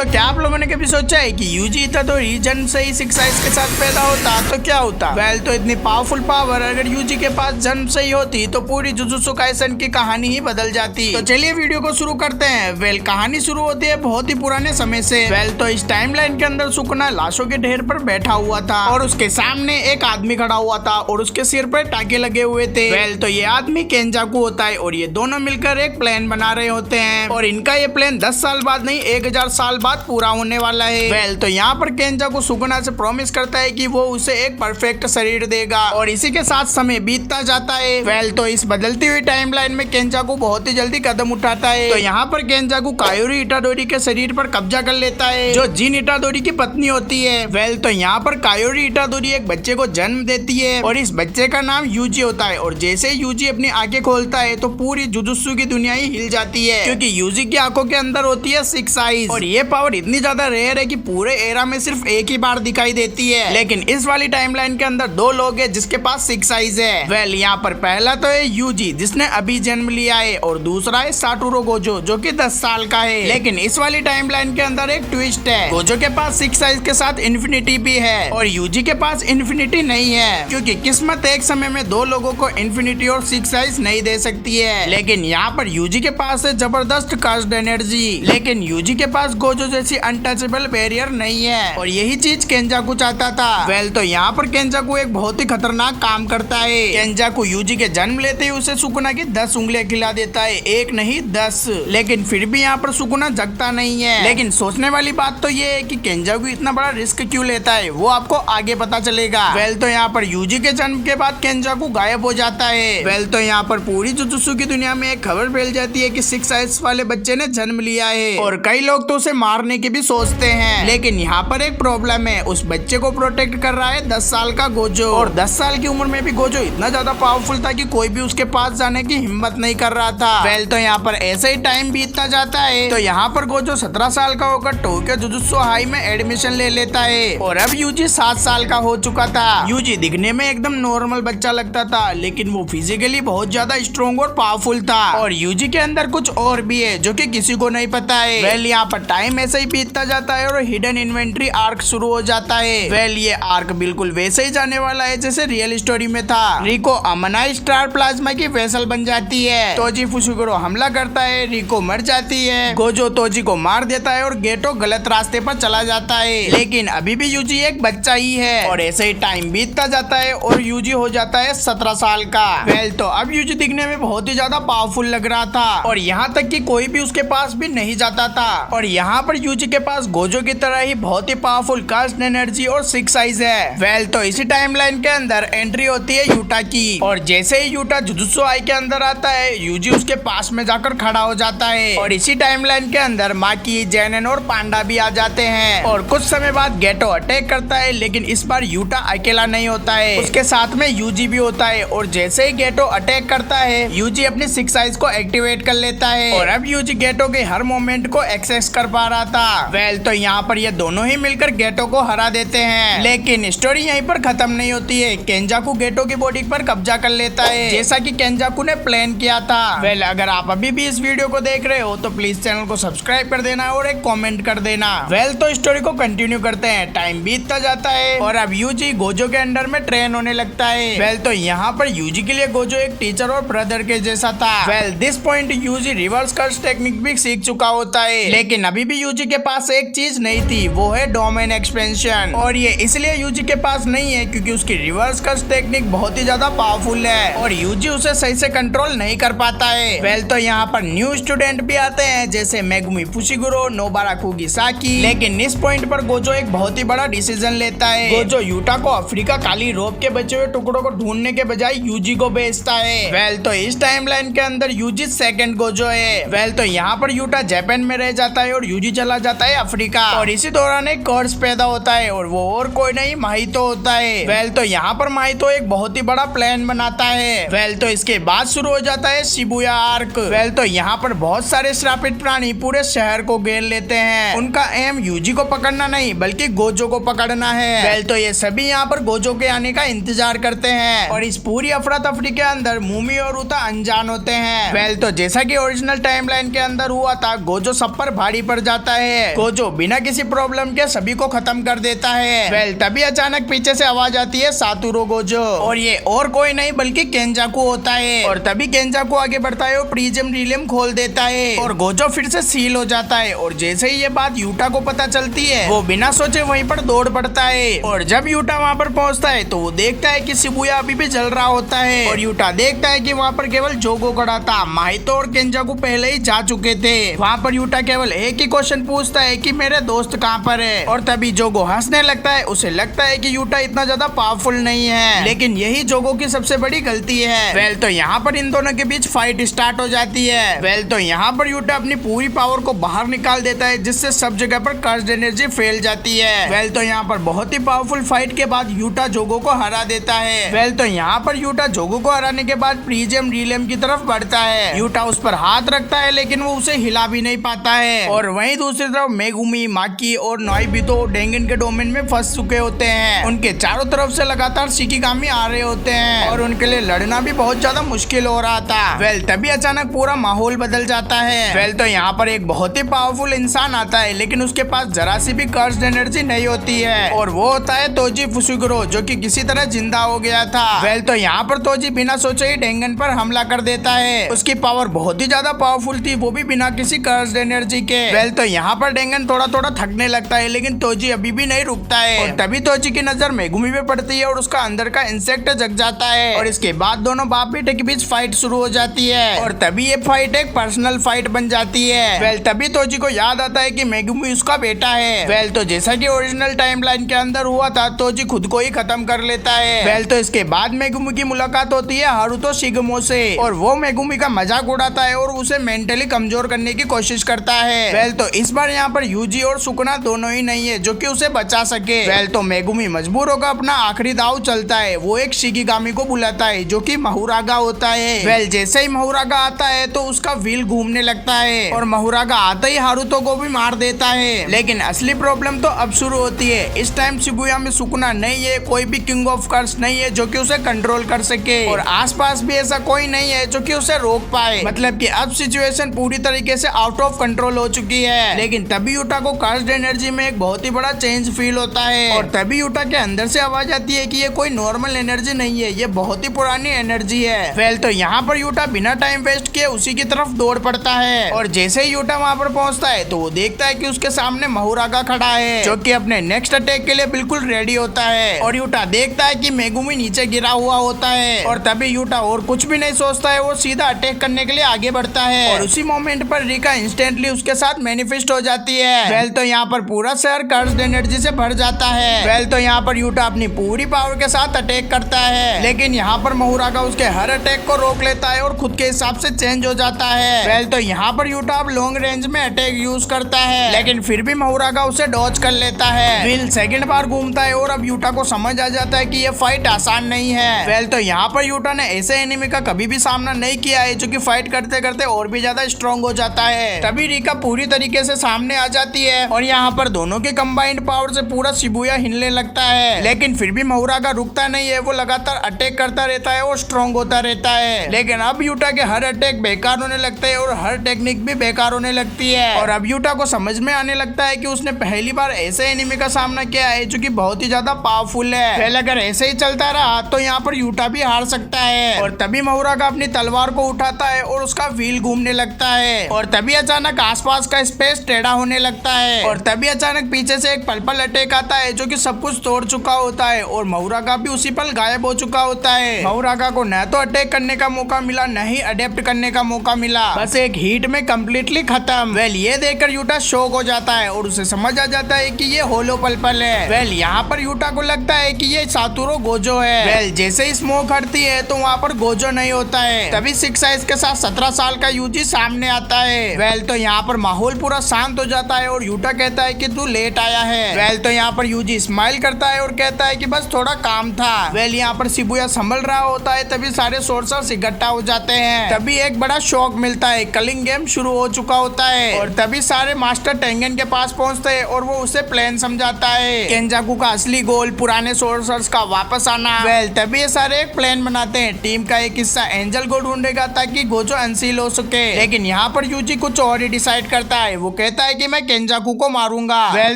तो क्या आप लोगों ने कभी सोचा है कि यूजी था तो रीजन से ही 6 आइज के साथ पैदा होता तो क्या होता? वेल तो इतनी पावरफुल पावर अगर यूजी के पास जन्म से ही होती तो पूरी जुजुत्सु काइसन की कहानी ही बदल जाती। तो चलिए वीडियो को शुरू करते हैं। वेल कहानी शुरू होती है बहुत ही पुराने समय से। वेल तो इस टाइमलाइन के अंदर सुकुना लाशों के ढेर पर बैठा हुआ था और उसके सामने एक आदमी खड़ा हुआ था और उसके सिर पर टाके लगे हुए थे। वेल तो ये आदमी केंजाकू होता है और ये दोनों मिलकर एक प्लान बना रहे होते हैं और इनका ये प्लान 10 साल बाद नहीं 1000 साल बाद पूरा होने वाला है। वेल तो यहाँ पर केंजाकू सुकुना से प्रॉमिस करता है कि वो उसे एक परफेक्ट शरीर देगा और इसी के साथ समय बीतता जाता है। वेल तो इस बदलती हुई टाइमलाइन में केंजाकू बहुत ही जल्दी कदम उठाता है। तो यहाँ पर केंजाकू कायोरी इटाडोरी के शरीर पर कब्जा कर लेता है जो जिन इटाडोरी की पत्नी होती है। वेल तो यहाँ पर कायोरी इटाडोरी एक बच्चे को जन्म देती है और इस बच्चे का नाम यूजी होता है और जैसे यूजी अपनी आंखें खोलता है तो पूरी जुजुत्सु की दुनिया ही हिल जाती है क्योंकि यूजी की आंखों के अंदर होती है 6 आइज और ये पावर इतनी ज्यादा रेयर है कि पूरे एरा में सिर्फ एक ही बार दिखाई देती है। लेकिन इस वाली टाइमलाइन के अंदर 2 लोग हैं जिसके पास 6 आइज है। वेल यहाँ पर पहला तो है यूजी जिसने अभी जन्म लिया है और दूसरा है साटोरू गोजो जो कि 10 साल का है। लेकिन इस वाली टाइमलाइन के अंदर एक ट्विस्ट है। गोजो के पास 6 आइज के साथ इन्फिनिटी भी है और यूजी के पास इन्फिनिटी नहीं है क्योंकि किस्मत एक समय में 2 लोगों को इन्फिनिटी और 6 आइज नहीं दे सकती है। लेकिन यहाँ पर यूजी के पास है जबरदस्त कास्ट एनर्जी लेकिन यूजी के पास गोजो जैसी अनटचेबल बैरियर नहीं है और यही चीज केंजाकू चाहता था। वेल तो यहाँ पर केंजाकू एक बहुत ही खतरनाक काम करता है। केंजाकू यूजी के जन्म लेते ही उसे सुकुना की 10 उंगलियां खिला देता है, एक नहीं 10। लेकिन फिर भी यहाँ पर सुकुना जगता नहीं है। लेकिन सोचने वाली बात तो ये है कि केंजाकू इतना बड़ा रिस्क क्यों लेता है वो आपको आगे पता चलेगा। वेल तो यहाँ पर यूजी के जन्म के बाद केंजाकू गायब हो जाता है। वेल तो यहाँ पर पूरी जुजुत्सु की दुनिया में एक खबर फैल जाती है कि 6 आइज वाले बच्चे ने जन्म लिया है और कई लोग तो उसे मारने की भी सोचते हैं। लेकिन यहाँ पर एक प्रॉब्लम है, उस बच्चे को प्रोटेक्ट कर रहा है 10 साल का गोजो और 10 साल की उम्र में भी गोजो इतना ज्यादा पावरफुल था कि कोई भी उसके पास जाने की हिम्मत नहीं कर रहा था। वेल तो यहाँ पर ऐसे ही टाइम बीतता जाता है तो यहाँ पर गोजो 17 साल का होकर टोक्यो जुजुत्सु हाई में एडमिशन ले लेता है और अब यूजी 7 साल का हो चुका था। यूजी दिखने में एकदम नॉर्मल बच्चा लगता था लेकिन वो फिजिकली बहुत ज्यादा स्ट्रॉन्ग और पावरफुल था और यूजी के अंदर कुछ और भी है जो कि किसी को नहीं पता है। वेल यहाँ पर टाइम ऐसे ही बीतता जाता है और हिडन इन्वेंट्री आर्क शुरू हो जाता है। वेल ये आर्क बिल्कुल वैसे ही जाने वाला है जैसे रियल स्टोरी में था। रिको अमनाई स्टार प्लाज्मा की वेसल बन जाती है, तोजी फुशिगुरो हमला करता है, रिको मर जाती है, गोजो तोजी को मार देता है और गेटो गलत रास्ते पर चला जाता है। लेकिन अभी भी यूजी एक बच्चा ही है और ऐसे ही टाइम बीतता जाता है और यूजी हो जाता है 17 साल का। वेल तो अब यूजी दिखने में बहुत ही ज्यादा पावरफुल लग रहा था और यहाँ तक कि कोई भी उसके पास भी नहीं जाता था और यहाँ पर यूजी के पास गोजो की तरह ही बहुत ही पावरफुल कास्ट एनर्जी और 6 आइज है। वेल तो इसी टाइमलाइन के अंदर एंट्री होती है यूटा की और जैसे ही यूटा जुजुत्सु आई के अंदर आता है यूजी उसके पास में जाकर खड़ा हो जाता है और इसी टाइमलाइन के अंदर माकी, जैनन और पांडा भी आ जाते हैं और कुछ समय बाद गेटो अटैक करता है लेकिन इस बार यूटा अकेला नहीं होता है, उसके साथ में यूजी भी होता है और जैसे ही गेटो अटैक करता है यूजी अपनी 6 आइज को एक्टिवेट कर लेता है और अब यूजी गेटो के हर मोमेंट को एक्सेस कर पा रहा था। वेल तो यहाँ पर ये दोनों ही मिलकर गेटो को हरा देते हैं लेकिन स्टोरी यहीं पर खत्म नहीं होती है। केंजाकू गेटो की बॉडी पर कब्जा कर लेता है जैसा कि केंजाकू ने प्लान किया था। वेल अगर आप अभी भी इस वीडियो को देख रहे हो तो प्लीज चैनल को सब्सक्राइब कर देना और एक कमेंट कर देना। वेल तो स्टोरी को कंटिन्यू करते हैं। टाइम बीतता जाता है और अब यूजी गोजो के अंडर में ट्रेन होने लगता है। वेल तो यहाँ पर यूजी के लिए गोजो एक टीचर और ब्रदर के जैसा था। वेल दिस पॉइंट यूजी रिवर्स कर्स टेक्निक भी सीख चुका होता है लेकिन अभी भी यूजी के पास एक चीज नहीं थी, वो है डोमेन एक्सपेंशन और ये इसलिए यूजी के पास नहीं है क्योंकि उसकी रिवर्स कर्स टेक्निक बहुत ही ज्यादा पावरफुल है और यूजी उसे सही से कंट्रोल नहीं कर पाता है। वेल तो यहाँ पर न्यू स्टूडेंट भी आते हैं जैसे मेगुमी फुशिगुरो, नोबारा कुगिसाकी। लेकिन इस पॉइंट पर गोजो एक बहुत ही बड़ा डिसीजन लेता है। गोजो यूटा को अफ्रीका काली रोप के बचे हुए टुकड़ों को ढूंढने के बजाय यूजी को भेजता है। वेल तो इस टाइमलाइन के अंदर यूजी सेकंड गोजो है। वेल तो यहाँ पर यूटा जापान में रह जाता है और यूजी चला जाता है अफ्रीका और इसी दौरान एक कर्स पैदा होता है और वो और कोई नहीं माहितो होता है। वेल तो यहाँ पर माहितो एक बहुत ही बड़ा प्लान बनाता है। वेल तो इसके बाद शुरू हो जाता है शिबुया आर्क। वेल तो यहाँ पर बहुत सारे श्रापित प्राणी पूरे शहर को घेर लेते हैं। उनका एम यूजी को पकड़ना नहीं बल्कि गोजो को पकड़ना है। वेल तो ये सभी यहाँ पर गोजो के आने का इंतजार करते हैं और इस पूरी अफरा तफरी के अंदर मूमी और उता अनजान होते हैं। वेल तो जैसा कि ओरिजिनल टाइमलाइन के अंदर हुआ था गोजो सब पर भारी पड़ जाता जाता है। गोजो बिना किसी प्रॉब्लम के सभी को खत्म कर देता है। वेल तभी अचानक पीछे से आवाज आती है सातोरू गोजो, और ये और कोई नहीं बल्कि केंजाकू होता है। और तभी केंजाकू आगे बढ़ता है और प्रिज्म रिलियम खोल देता है और गोजो फिर से सील हो जाता है। और जैसे ही ये बात यूटा को पता चलती है वो बिना सोचे वहीं पर दौड़ पड़ता है। और जब यूटा वहाँ पर पहुँचता है तो वो देखता है कि शिबुया अभी भी जल रहा होता है। और यूटा देखता है कि वहाँ पर केवल जोगो खड़ा था, माहितो और केंजाकू पहले ही जा चुके थे। वहाँ पर यूटा केवल एक ही क्वेश्चन पूछता है कि मेरे दोस्त कहाँ पर है। और तभी जोगो हंसने लगता है। उसे लगता है कि यूटा इतना ज्यादा पावरफुल नहीं है, लेकिन यही जोगो की सबसे बड़ी गलती है। वेल तो यहाँ पर इन दोनों के बीच फाइट स्टार्ट हो जाती है। वेल तो यहाँ पर यूटा अपनी पूरी पावर को बाहर निकाल देता है, जिससे सब जगह पर कर्स्ड एनर्जी फैल जाती है। वेल तो यहाँ पर बहुत ही पावरफुल फाइट के बाद यूटा जोगो को हरा देता है। वेल तो यहाँ पर यूटा जोगो को हराने के बाद प्रिज्म रिलियम की तरफ बढ़ता है। यूटा उस पर हाथ रखता है लेकिन वो उसे हिला भी नहीं पाता है। और वहीं दूसरी तरफ मेगुमी, माकी और नोइबितो डेंगन के डोमेन में फंस चुके होते हैं। उनके चारों तरफ से लगातार शिकिगामी आ रहे होते हैं और उनके लिए लड़ना भी बहुत ज्यादा मुश्किल हो रहा था। वेल तभी अचानक पूरा माहौल बदल जाता है। वेल तो यहाँ पर एक बहुत ही पावरफुल इंसान आता है, लेकिन उसके पास जरा सी भी कर्स्ड एनर्जी नहीं होती है, और वो होता है तोजी फुशिगुरो, जो कि किसी तरह जिंदा हो गया था। वेल तो यहाँ पर तोजी बिना सोचे ही डेंगन पर हमला कर देता है। उसकी पावर बहुत ही ज्यादा पावरफुल थी, वो भी बिना किसी कर्स्ड एनर्जी के। वेल तो यहाँ पर डेंगन थोड़ा थोड़ा थकने लगता है, लेकिन तोजी अभी भी नहीं रुकता है। और तभी तोजी की नजर मेगुमी पे पड़ती है और उसका अंदर का इंसेक्ट जग जाता है। और इसके बाद दोनों बाप बेटे के बीच फाइट शुरू हो जाती है और तभी ये फाइट एक पर्सनल फाइट बन जाती है। वेल तभी तोजी को याद आता है कि मेगुमी उसका बेटा है। वेल तो जैसा कि ओरिजिनल टाइमलाइन के अंदर हुआ था, तोजी खुद को ही खत्म कर लेता है। वेल तो इसके बाद मेगुमी की मुलाकात होती है हारुतो शिगमो से, और वो मेगुमी का मजाक उड़ाता है और उसे मेंटली कमजोर करने की कोशिश करता है। वेल तो इस बार यहाँ पर यूजी और सुकुना दोनों ही नहीं है जो कि उसे बचा सके। वेल तो मेगुमी मजबूर होकर अपना आखिरी दाव चलता है। वो एक शिकिगामी को बुलाता है जो कि महुरागा होता है। वेल जैसे ही महुरागा आता है तो उसका व्हील घूमने लगता है और महुरागा आते ही हारुतो को भी मार देता है। लेकिन असली प्रॉब्लम तो अब शुरू होती है। इस टाइम शिबुया में सुकुना नहीं है, कोई भी किंग ऑफ कर्स नहीं है जो कि उसे कंट्रोल कर सके, और आसपास भी ऐसा कोई नहीं है जो कि उसे रोक पाए। मतलब कि अब सिचुएशन पूरी तरीके से आउट ऑफ कंट्रोल हो चुकी है। लेकिन तभी यूटा को कर्स्ड एनर्जी में एक बहुत ही बड़ा चेंज फील होता है, और तभी यूटा के अंदर से आवाज आती है कि ये कोई नॉर्मल एनर्जी नहीं है, ये बहुत ही पुरानी एनर्जी है। वेल तो यहाँ पर यूटा बिना टाइम वेस्ट किए उसी की तरफ दौड़ पड़ता है, और जैसे ही यूटा वहाँ पर पहुँचता है तो वो देखता है कि उसके सामने महुरागा खड़ा है जो कि अपने नेक्स्ट अटैक के लिए बिल्कुल रेडी होता है। और यूटा देखता है कि मेगुमी नीचे गिरा हुआ होता है, और तभी यूटा और कुछ भी नहीं सोचता है, वो सीधा अटैक करने के लिए आगे बढ़ता है। और उसी मोमेंट पर रिका इंस्टेंटली उसके साथ मैनिफेस्ट हो जाती है। वेल तो यहाँ पर पूरा शहर कर्स्ड एनर्जी से भर जाता है। वेल तो यहाँ पर यूटा अपनी पूरी पावर के साथ अटैक करता है, लेकिन यहाँ पर महुरागा उसके हर अटैक को रोक लेता है और खुद के हिसाब से चेंज हो जाता है। वेल तो यहाँ पर यूटा अब लॉन्ग रेंज में अटैक यूज करता है, लेकिन फिर भी महुरागा उसे डॉज कर लेता है। व्हील सेकंड बार घूमता है और अब यूटा को समझ आ जाता है कि ये फाइट आसान नहीं है। वेल तो यहाँ पर यूटा ने ऐसे एनिमी का कभी भी सामना नहीं किया है जो कि फाइट करते करते और भी ज्यादा स्ट्रॉन्ग हो जाता है। तभी रिका पूरी तरीके से सामने आ जाती है और यहाँ पर दोनों के कंबाइंड पावर से पूरा शिबुया हिलने लगता है, लेकिन फिर भी महुरागा रुकता नहीं है। वो लगातार अटैक करता रहता है और स्ट्रॉन्ग होता रहता है। लेकिन अब यूटा के हर अटैक बेकार होने लगते हैं और हर टेक्निक भी बेकार होने लगती है, और अब यूटा को समझ में आने लगता है कि उसने पहली बार ऐसे एनिमी का सामना किया है जो कि बहुत ही ज्यादा पावरफुल है। पहले अगर ऐसे ही चलता रहा तो यहाँ पर यूटा भी हार सकता है। और तभी महुरागा अपनी तलवार को उठाता है और उसका व्हील घूमने लगता है, और तभी अचानक आसपास का स्पेस टेढ़ा होने लगता है, और तभी अचानक पीछे से एक पल अटैक आता है जो कि सब कुछ तोड़ चुका होता है, और महुरागा भी उसी पल गायब हो चुका होता है। महुरागा को न तो अटैक करने का मौका मिला, न ही अडेप्ट करने का मौका मिला, बस एक हीट में कम्प्लीटली खत्म। वेल ये देखकर यूटा शॉक हो जाता है और उसे समझ आ जाता है कि ये होलो पल है। वेल यहाँ पर यूटा को लगता है कि ये सातोरू गोजो है। वेल जैसे ही स्मोक हटती है तो वहाँ पर गोजो नहीं होता है। तभी 6 आइज के साथ 17 साल का यूजी सामने आता है। वेल तो यहाँ पर माहौल पूरा शांत हो जाता है और यूटा कहता है कि तू लेट आया है। वेल तो यहाँ पर यूजी स्माइल करता है और कहता है कि बस थोड़ा काम था। वेल यहाँ पर शिबुया संभल रहा होता है, तभी सारे सोर्सर्स इकट्ठा हो जाते हैं। तभी एक बड़ा शॉक मिलता है, कलिंग गेम शुरू हो चुका होता है, और तभी सारे मास्टर टेंगन के पास पहुंचते हैं और वो उसे प्लान समझाता है, केंजाकू का असली गोल पुराने सोर्सर्स का वापस आना। वेल तभी ये सारे एक प्लान बनाते हैं। टीम का एक हिस्सा एंजल को ढूंढेगा ताकि गोजो अनसील हो सके, लेकिन यहाँ पर यूजी कुछ और ही डिसाइड करता है। वो कहता है कि मैं केंजाकू को मारूंगा। वेल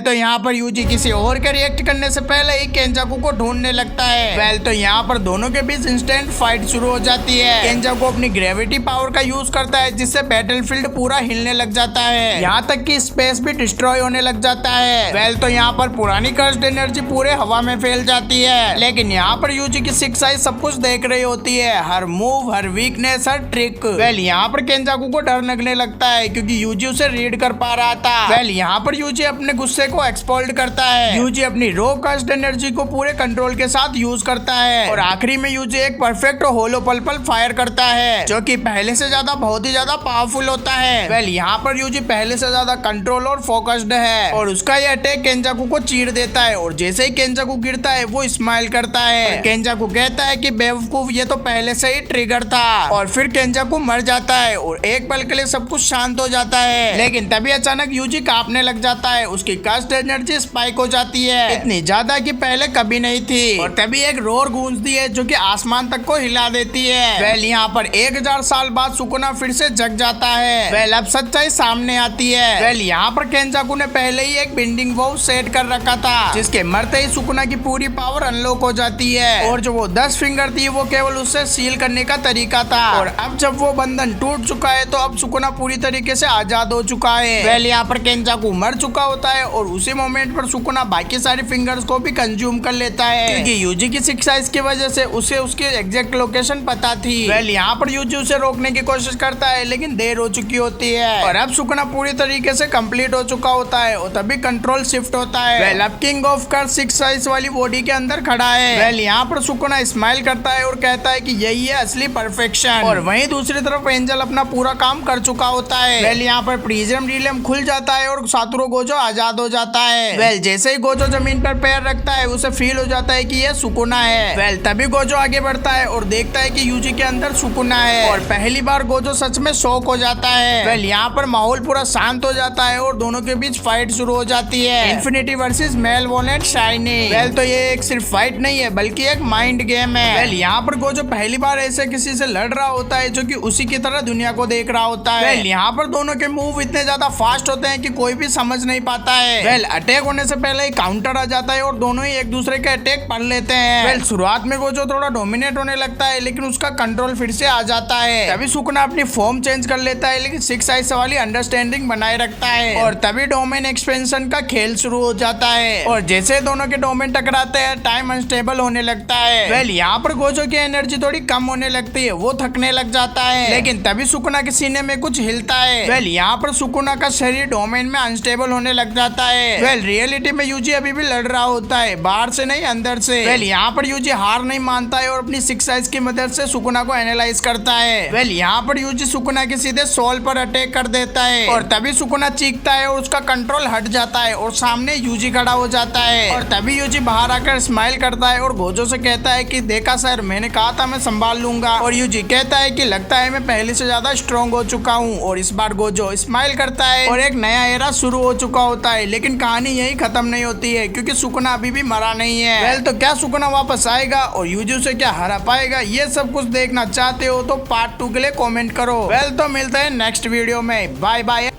तो यहाँ पर यूजी किसी और के रिएक्ट करने से पहले ही केंजाकू को ढूंढने लगता है। वेल तो यहाँ पर दोनों के बीच इंस्टेंट फाइट शुरू हो जाती है। केंजाकू अपनी ग्रेविटी पावर का यूज करता है जिससे बैटलफील्ड पूरा हिलने लग जाता है, यहाँ तक कि स्पेस भी डिस्ट्रॉय होने लग जाता है। वेल तो यहाँ पर पुरानी कर्स्ड एनर्जी पूरे हवा में फैल जाती है, लेकिन यहाँ पर यूजी की सिक्स आइज सब कुछ देख रही होती है, हर मूव, हर वीकनेस, हर ट्रिक। वेल यहाँ पर केंजाकू को डर लगने लगता है क्योंकि यूजी उसे रीड कर पा रहा था। वेल यहाँ पर यूजी अपने गुस्से को एक्सपोल्ड करता है। यूजी अपनी रो कर्स्ड एनर्जी को पूरे कंट्रोल के साथ यूज करता है और आखिरी में यूजी एक परफेक्ट होलो पल्पल फायर करता है जो कि पहले से ज्यादा बहुत ही ज्यादा पावरफुल होता है। वेल यहाँ पर यूजी पहले से ज्यादा कंट्रोल और फोकस्ड है और उसका ये अटैक केंजाकू को चीर देता है और जैसे ही केंजाकू गिरता है वो स्माइल करता है। केंजाकू कहता है कि बेवकूफ, ये तो पहले से ही ट्रिगर था। और फिर केंजाकू मर जाता है और एक पल के लिए सब कुछ शांत हो जाता है, लेकिन तभी अचानक यूजी कांपने लग जाता है। उसकी कर्स्ड एनर्जी स्पाइक हो जाती है, इतनी ज्यादा कि पहले कभी नहीं थी। और तभी एक रोर गूंजती है जो कि आसमान तक को हिला देती है। वेल यहाँ पर 1000 साल बाद सुकुना फिर से जग जाता है। वेल अब सच्चाई सामने आती है। वेल यहाँ पर केंजाकू ने पहले ही एक बिंडिंग वॉव सेट कर रखा था जिसके मरते ही सुकुना की पूरी पावर अनलॉक हो जाती है और जो वो 10 फिंगर थी वो केवल उससे सील करने का तरीका था। और अब जब वो बंधन टूट चुका है तो अब सुकुना पूरी तरीके से आजाद हो चुका है। वेल यहाँ पर केंजाकू मर चुका होता है और उसी मोमेंट पर सुकुना बाकी सारी फिंगर्स को भी कंज्यूम कर लेता है क्योंकि यूजी की सिक्स आइज की वजह से उसे उसकी एग्जैक्ट लोकेशन पता थी। वेल यहाँ पर यूजी उसे रोकने की कोशिश करता है लेकिन देर हो चुकी होती है और अब सुकुना पूरी तरीके से कंप्लीट हो चुका होता है और तभी कंट्रोल शिफ्ट होता है। वेल अब किंग ऑफ कर सिक्स आइज वाली बॉडी के अंदर खड़ा है। वेल यहाँ पर सुकुना स्माइल करता है और कहता है कि यही है असली परफेक्शन। और वहीं दूसरी तरफ एंजल अपना पूरा काम कर चुका होता है। वेल यहाँ पर प्रिज्म रिलेम खुल जाता है और सातुरो गोजो आजाद हो जाता है। वेल जैसे ही गोजो जमीन पर पैर रखता है उसे फील हो जाता है कि यह सुकुना है। वेल तभी गोजो आगे बढ़ता है और देखता है कि यूजी के अंदर सुकुना है और पहली बार गोजो सच में शॉक हो जाता है। वेल यहाँ पर माहौल पूरा शांत हो जाता है और दोनों के बीच फाइट शुरू हो जाती है, इन्फिनिटी वर्सेस मेल वॉलेट शाइनी। वेल तो ये एक सिर्फ फाइट नहीं है बल्कि एक माइंड गेम है। वेल यहाँ पर गोजो पहली बार ऐसे किसी से लड़ रहा होता है जो कि उसी की तरह दुनिया को देख रहा होता है। वेल यहाँ पर दोनों के मूव इतने ज्यादा फास्ट होते हैं कि कोई भी समझ नहीं पाता है। वेल अटैक होने से पहले ही काउंटर आ जाता है और दोनों ही एक दूसरे के अटैक पढ़ लेते हैं। वेल शुरुआत में गोजो थोड़ा डोमिनेट होने लगता है लेकिन उसका कंट्रोल फिर से आ जाता है। तभी सुकुना अपनी फॉर्म चेंज कर लेता है लेकिन सिक्स आइज वाली अंडरस्टैंडिंग बनाए रखता है और तभी डोमेन एक्सपेंशन का खेल शुरू हो जाता है और जैसे दोनों के डोमेन टकराते हैं टाइम अनस्टेबल होने लगता है। वेल यहाँ पर गोजो की एनर्जी थोड़ी कम होने लगती है, वो थकने लग जाता है लेकिन तभी सुकुना के सीने में कुछ हिलता है। वेल यहाँ पर सुकुना का शरीर डोमेन में अनस्टेबल होने लग जाता है। वेल रियलिटी में यूजी अभी भी लड़ रहा होता है, बाहर से नहीं अंदर से। वेल यहाँ पर यूजी हार नहीं मानता है और अपनी सिक्स आइज की मदद से सुकुना को एनालाइज करता है। वेल यहाँ पर यूजी सुकुना के सीधे सोल पर अटैक कर देता है और तभी सुकुना चीखता है और उसका कंट्रोल हट जाता है और सामने यूजी खड़ा हो जाता है और तभी यूजी बाहर आकर स्माइल करता है और गोजो से कहता है कि देखा सर, मैंने कहा था मैं संभाल लूंगा। और यूजी कहता है कि लगता है मैं पहले से ज्यादा स्ट्रॉन्ग हो चुका हूँ। और इस बार गोजो स्माइल करता है और एक नया एरा शुरू हो चुका होता है, लेकिन कहानी यही खत्म नहीं होती है क्योंकि सुकुना अभी भी मरा नहीं है। वेल तो क्या सुकुना वापस आएगा और यूजी उसे क्या हरा पाएगा, ये सब कुछ देखना चाहते हो तो पार्ट 2 के लिए कमेंट करो। वेल तो मिलते हैं नेक्स्ट वीडियो में, बाय बाय।